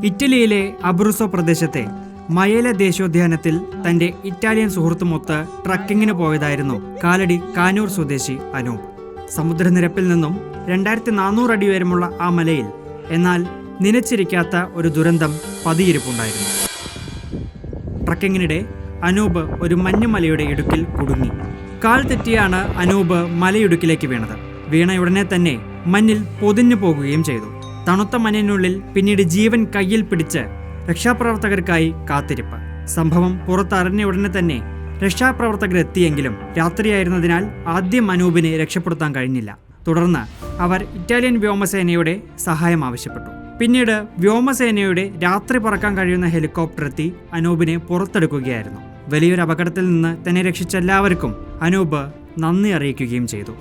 ഇറ്റലിയിലെ അബ്രൂസോ പ്രദേശത്തെ മയേല ദേശീയോദ്യാനത്തിൽ തന്റെ ഇറ്റാലിയൻ സുഹൃത്തുമൊത്ത് ട്രക്കിങ്ങിന് പോയതായിരുന്നു കാലടി കാനൂർ സ്വദേശി അനൂപ്. സമുദ്രനിരപ്പിൽ നിന്നും 2400 അടി ഉയരമുള്ള ആ മലയിൽ എന്നാൽ നനച്ചിരിക്കാത്ത ഒരു ദുരന്തം പതിയിരിപ്പുണ്ടായിരുന്നു. ട്രക്കിങ്ങിനിടെ അനൂപ് ഒരു മഞ്ഞുമലയുടെ ഇടുക്കിൽ കുടുങ്ങി. കാൽ തെറ്റിയാണ് അനൂപ് മലയിടുക്കിലേക്ക് വീണത്. വീണയുടനെ തന്നെ മഞ്ഞിൽ പൊതിഞ്ഞു പോകുകയും ചെയ്തു. തണുത്ത മഞ്ഞിനുള്ളിൽ പിന്നീട് ജീവൻ കയ്യിൽ പിടിച്ച് രക്ഷാപ്രവർത്തകർക്കായി കാത്തിരിപ്പ്. സംഭവം പുറത്തറിഞ്ഞ ഉടനെ തന്നെ രക്ഷാപ്രവർത്തകർ എത്തിയെങ്കിലും രാത്രിയായിരുന്നതിനാൽ ആദ്യം അനൂപിനെ രക്ഷപ്പെടുത്താൻ കഴിഞ്ഞില്ല. തുടർന്ന് അവർ ഇറ്റാലിയൻ വ്യോമസേനയുടെ സഹായം ആവശ്യപ്പെട്ടു. പിന്നീട് വ്യോമസേനയുടെ രാത്രി പറക്കാൻ കഴിയുന്ന ഹെലികോപ്റ്റർ എത്തി അനൂപിനെ പുറത്തെടുക്കുകയായിരുന്നു. വലിയൊരു അപകടത്തിൽ നിന്ന് തന്നെ രക്ഷിച്ച എല്ലാവർക്കും അനൂപ് നന്ദി അറിയിക്കുകയും ചെയ്തു.